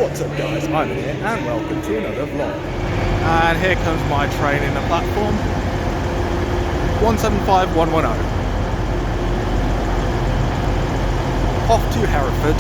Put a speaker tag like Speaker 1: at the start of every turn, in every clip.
Speaker 1: What's up guys, I'm here and welcome to another vlog. And here comes my train in the platform 175110. Off to Hereford.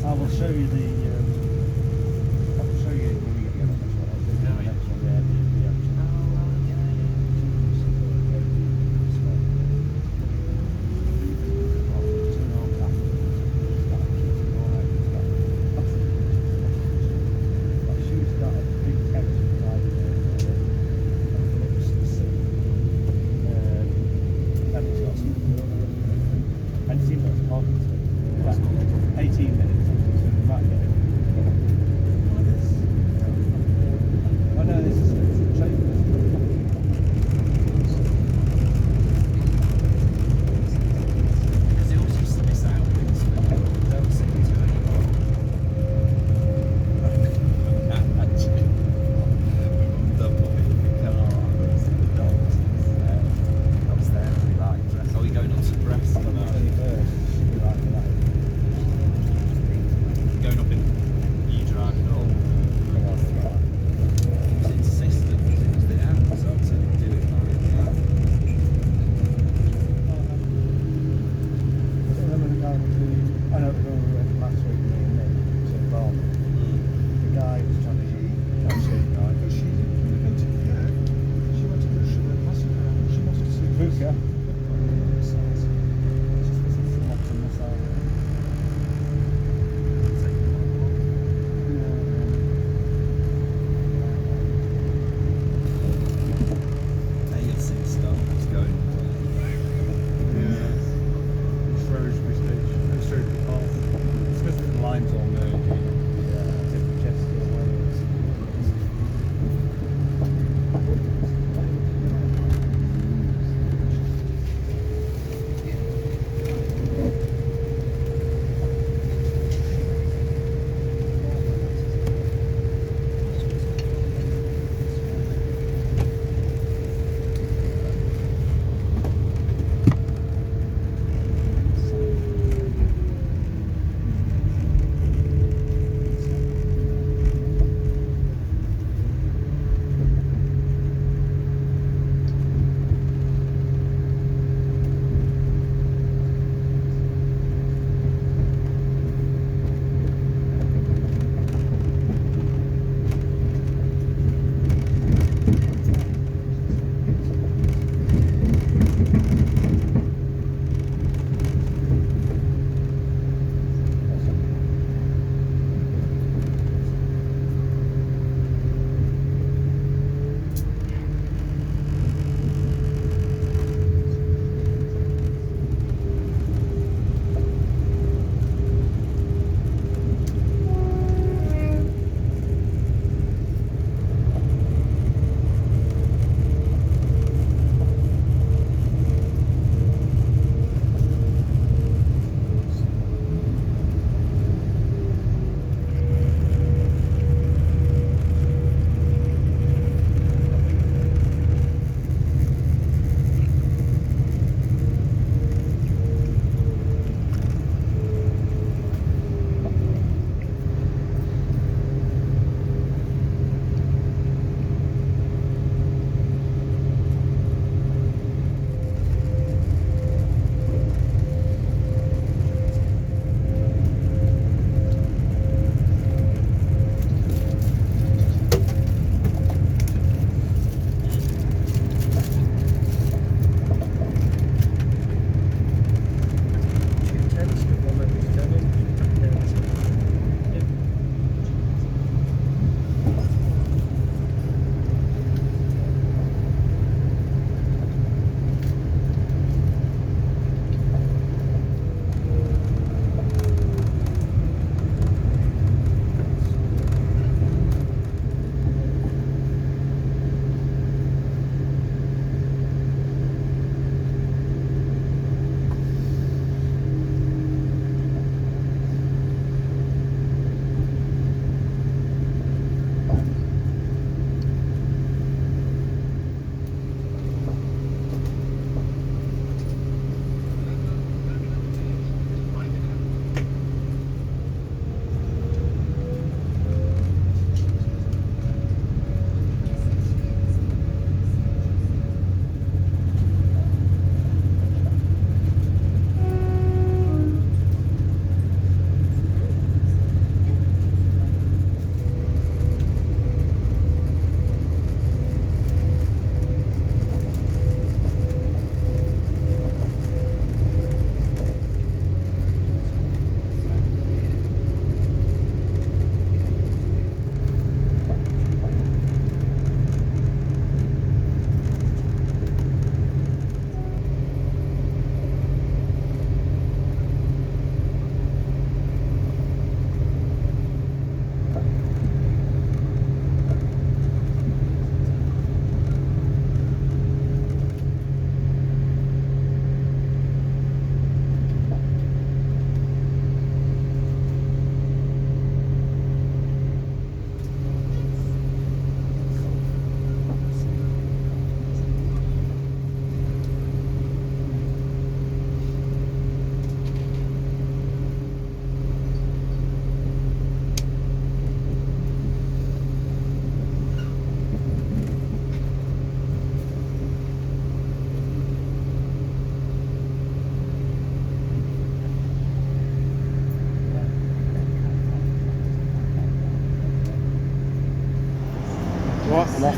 Speaker 1: I will show you the. I will show you when we get on this one. The next one there. She's got a big terrace beside there. And it's got some. And it's even got some parking space. About 18 minutes.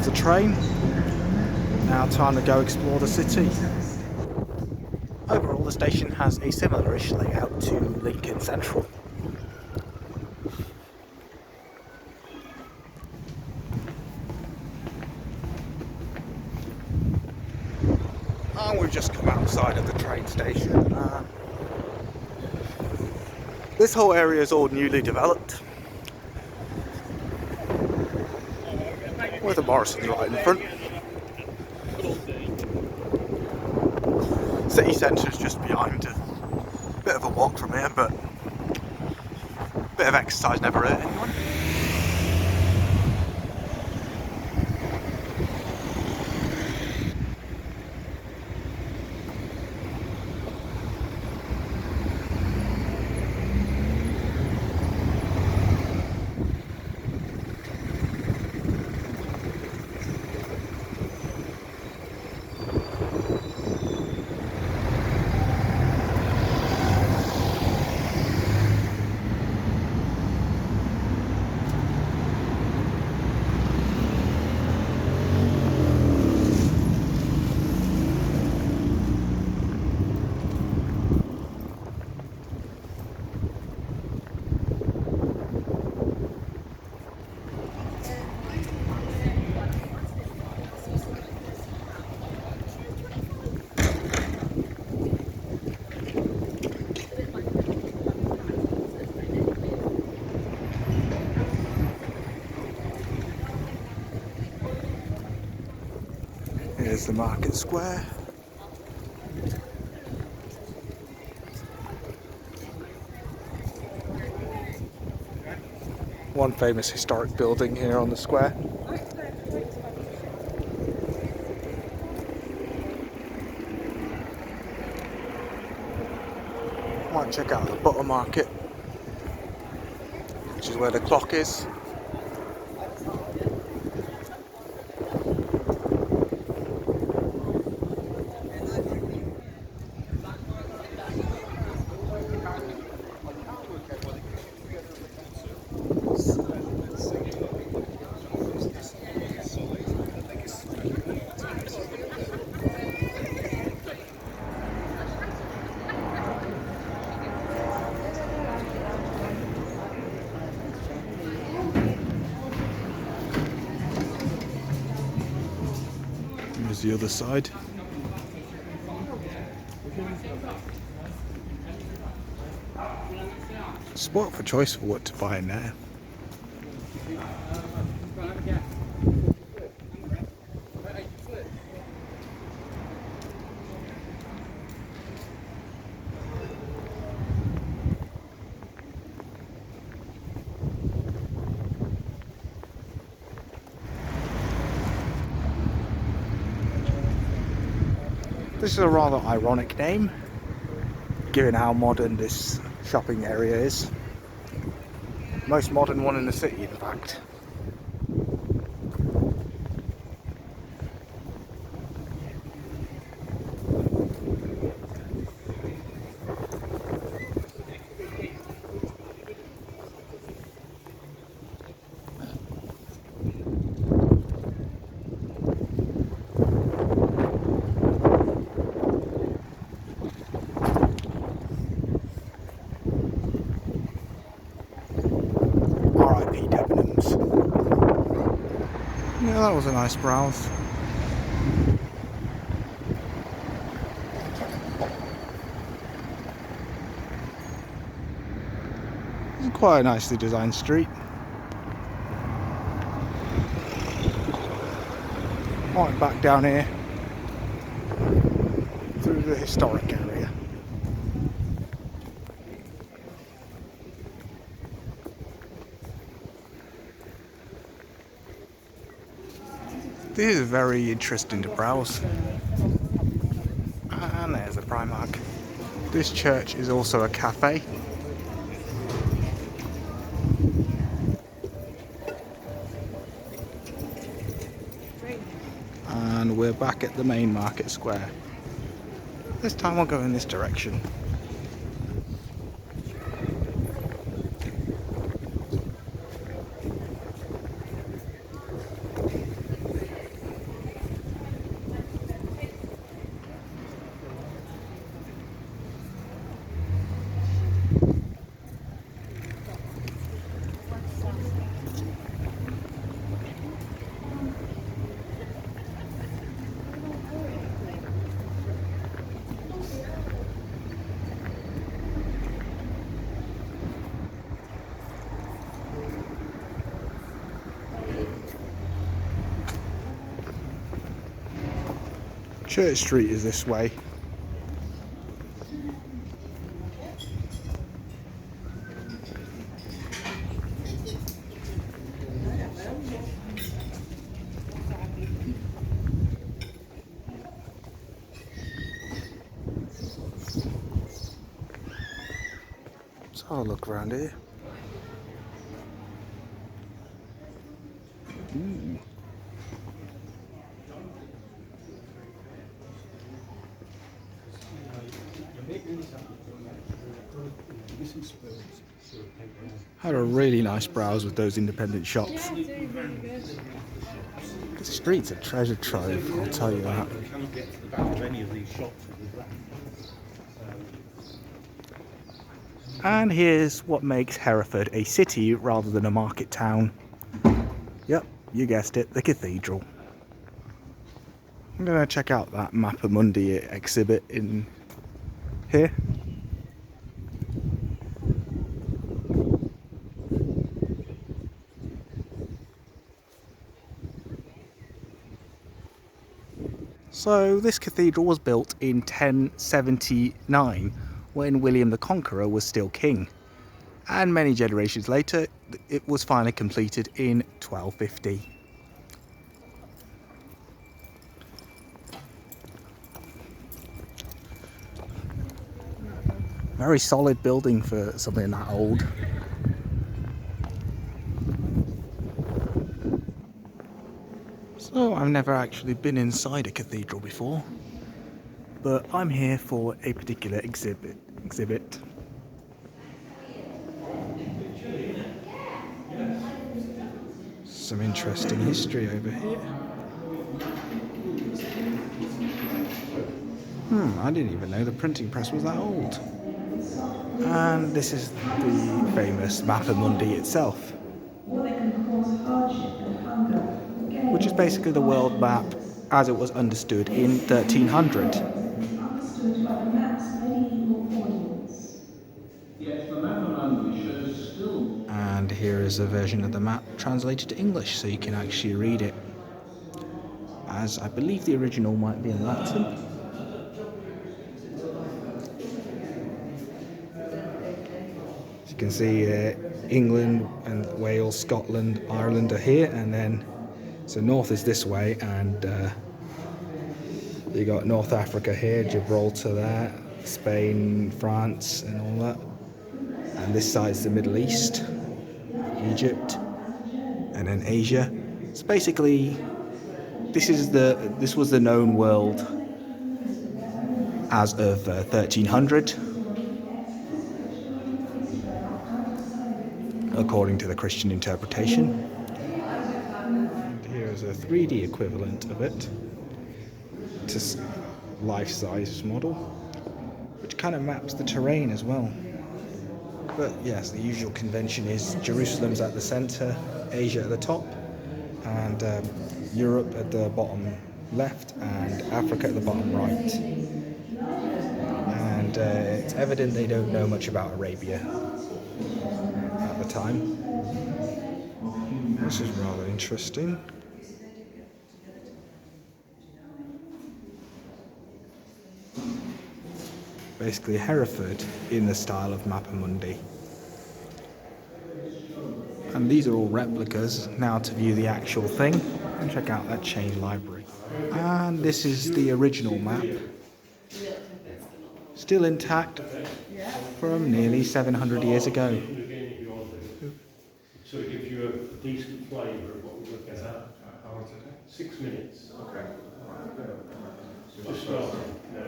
Speaker 2: the train. Now time to go explore the city. Overall, the station has a similar-ish layout to Lincoln Central. And we've just come outside of the train station. This whole area is all newly developed, with a Morrison's right in front. City centre's just behind. A bit of a walk from here, but a bit of exercise never hurt anyone. Here's the market square. One famous historic building here on the square. Might check out the butter market, which is where the clock is. Here's the other side. Spot for choice for what to buy now. This is a rather ironic name, given how modern this shopping area is. Most modern one in the city, in fact. Yeah, that was a nice browse. It's quite a nicely designed street. Right back down here through the historic area. This is very interesting to browse. And there's a Primark. This church is also a cafe. And we're back at the main market square. This time we'll go in this direction. Church Street is this way. Let's have a look around here. Ooh. Had a really nice browse with those independent shops. The street's a treasure trove, I'll tell you that.
Speaker 1: You cannot get to the back of any of these shops with that.
Speaker 2: And here's what makes Hereford a city rather than a market town. Yep, you guessed it, the Cathedral. I'm going to check out that Mappa Mundi exhibit in here. So this cathedral was built in 1079 when William the Conqueror was still king, and many generations later it was finally completed in 1250. Very solid building for something that old. So I've never actually been inside a cathedral before, but I'm here for a particular exhibit. Some interesting history over here. I didn't even know the printing press was that old. And this is the famous Mappa Mundi itself, which is basically the world map as it was understood in 1300. And here is a version of the map translated to English so you can actually read it, as I believe the original might be in Latin. As you can see, England and Wales, Scotland, Ireland are here, and then so north is this way, and you got North Africa here, Gibraltar there, Spain, France and all that, and this side's the Middle East, Egypt, and then Asia. So basically this was the known world as of 1300, according to the Christian interpretation. And here is a 3D equivalent of it. It's a life-size model, which kind of maps the terrain as well. But yes, the usual convention is Jerusalem's at the centre, Asia at the top, and Europe at the bottom left, and Africa at the bottom right. And it's evident they don't know much about Arabia at the time. This is rather interesting. Basically Hereford in the style of Mappa Mundi. And these are all replicas. Now to view the actual thing, and check out that chain library. And this is the original map, still intact from nearly 700 years ago.
Speaker 3: So it gives you a decent flavour of what we're looking at.
Speaker 4: How long does it take?
Speaker 3: 6 minutes.
Speaker 4: Okay.
Speaker 3: Just starting now.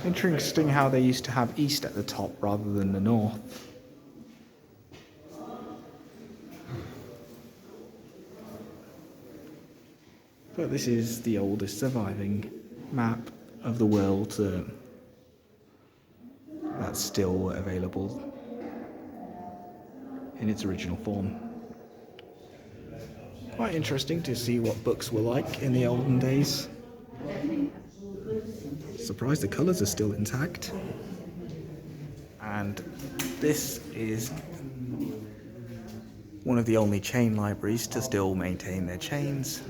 Speaker 2: Interesting how they used to have east at the top rather than the north. But this is the oldest surviving map of the world that's still available in its original form. Quite interesting to see what books were like in the olden days. Surprised the colours are still intact. And this is one of the only chain libraries to still maintain their chains.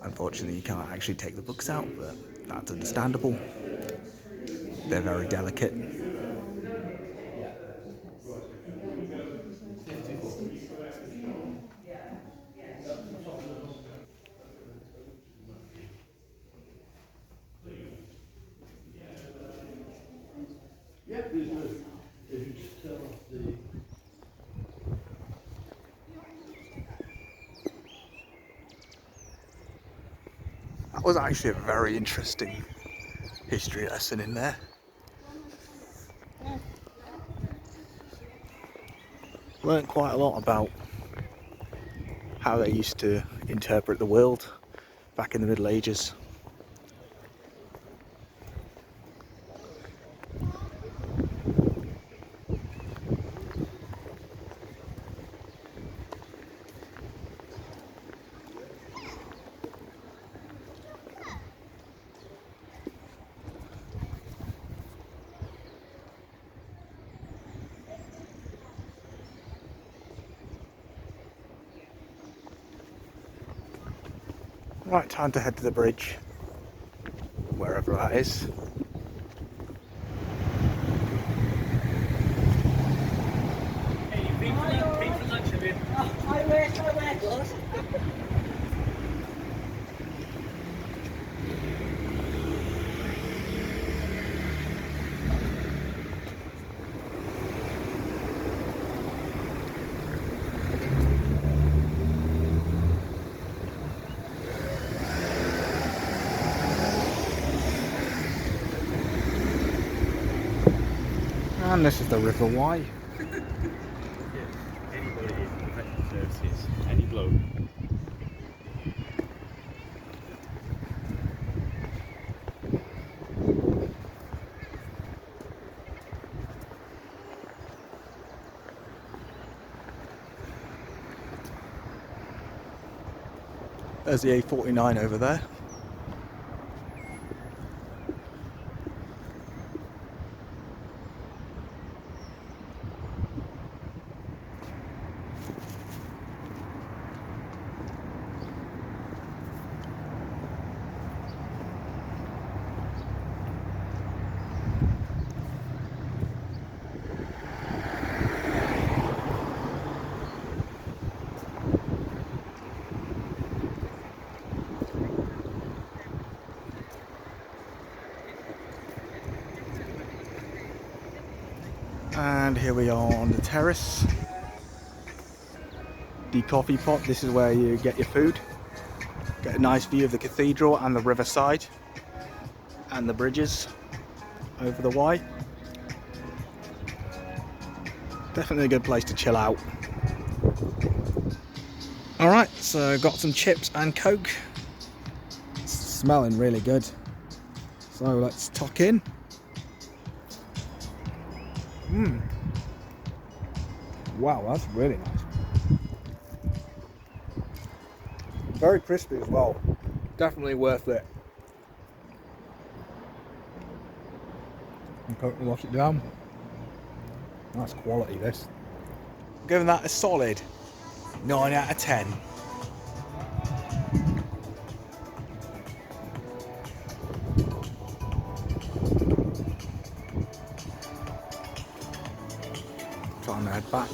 Speaker 2: Unfortunately, you can't actually take the books out, but that's understandable. They're very delicate.
Speaker 3: Yeah, please do. If you just tell the...
Speaker 2: That was actually a very interesting history lesson in there. Learned quite a lot about how they used to interpret the world back in the Middle Ages. Right, time to head to the bridge, wherever that is.
Speaker 4: I wear gloves.
Speaker 2: And this is the River Wye.
Speaker 1: Anybody in professional services, any bloke.
Speaker 2: There's the A49 over there. And here we are on the terrace. The coffee pot, this is where you get your food. Get a nice view of the cathedral and the riverside and the bridges over the Wye. Definitely a good place to chill out. Alright, so got some chips and Coke. It's smelling really good. So let's tuck in. Wow, that's really nice. Very crispy as well. Definitely worth it. And Coke will wash it down. That's quality, this. Giving that a solid 9 out of 10. Trying to head back.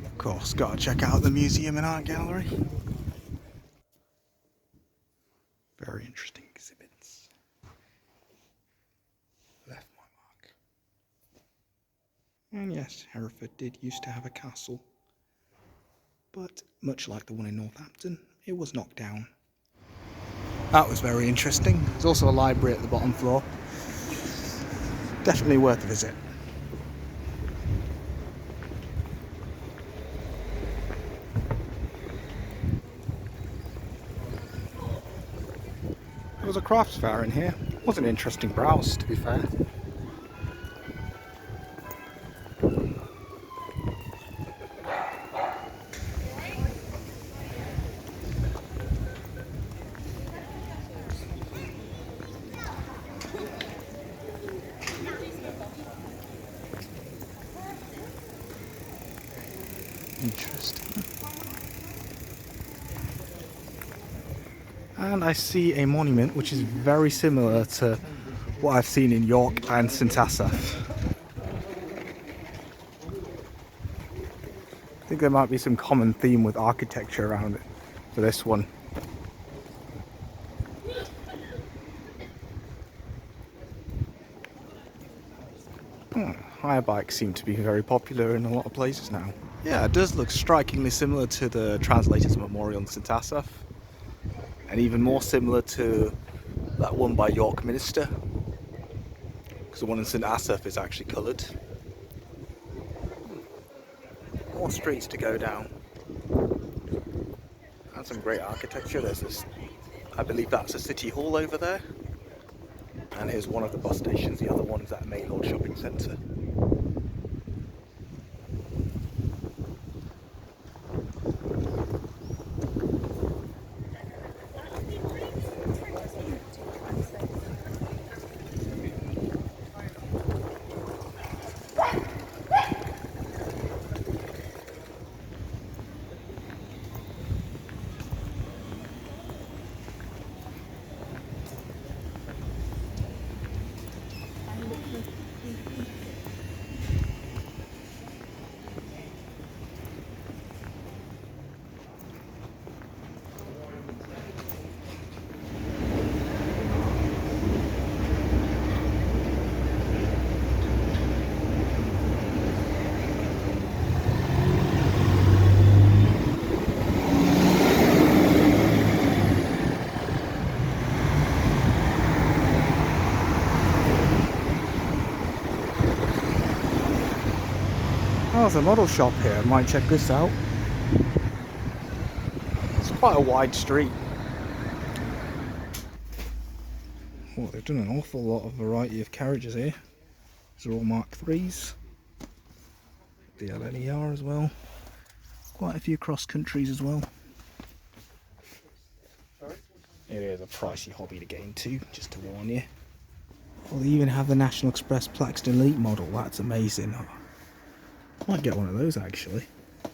Speaker 2: Of course, gotta check out the museum and art gallery. Very interesting exhibits. Left my mark. And yes, Hereford did used to have a castle, but much like the one in Northampton, it was knocked down. That was very interesting. There's also a library at the bottom floor. Definitely worth a visit. was a crafts fair in here. It was an interesting browse, to be fair. Interesting. And I see a monument which is very similar to what I've seen in York and St Asaph. I think there might be some common theme with architecture around it for this one. Hire bikes seem to be very popular in a lot of places now. Yeah, it does look strikingly similar to the Translators Memorial in St Asaph, and even more similar to that one by York Minster, because the one in St Asaph is actually coloured. More streets to go down, and some great architecture. There's this, I believe that's a city hall over there, and here's one of the bus stations. The other one is at Maylord Shopping Centre. Oh, there's a model shop here. I might check this out. It's quite a wide street. Oh, they've done an awful lot of variety of carriages here. These are all Mark IIIs. The LNER as well. Quite a few cross countries as well. It is a pricey hobby to get into, just to warn you. Well, they even have the National Express Plaxton Elite model. That's amazing. I might get one of those actually. A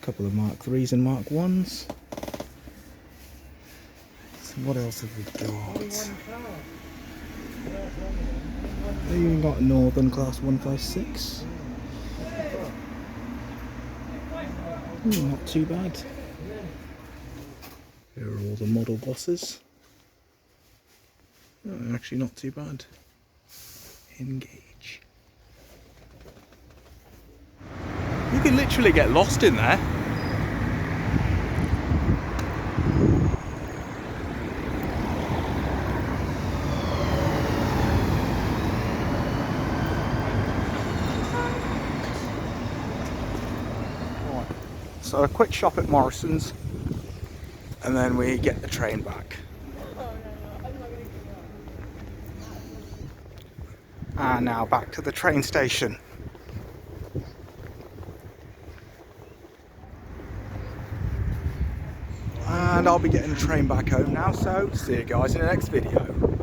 Speaker 2: couple of Mark IIIs and Mark Is. So what else have we got? They even got a Northern Class 156. Ooh, not too bad. Here are all the model buses. Oh, actually not too bad. Engage. You can literally get lost in there. So a quick shop at Morrison's, and then we get the train back. And now back to the train station. And I'll be getting the train back home now, so see you guys in the next video.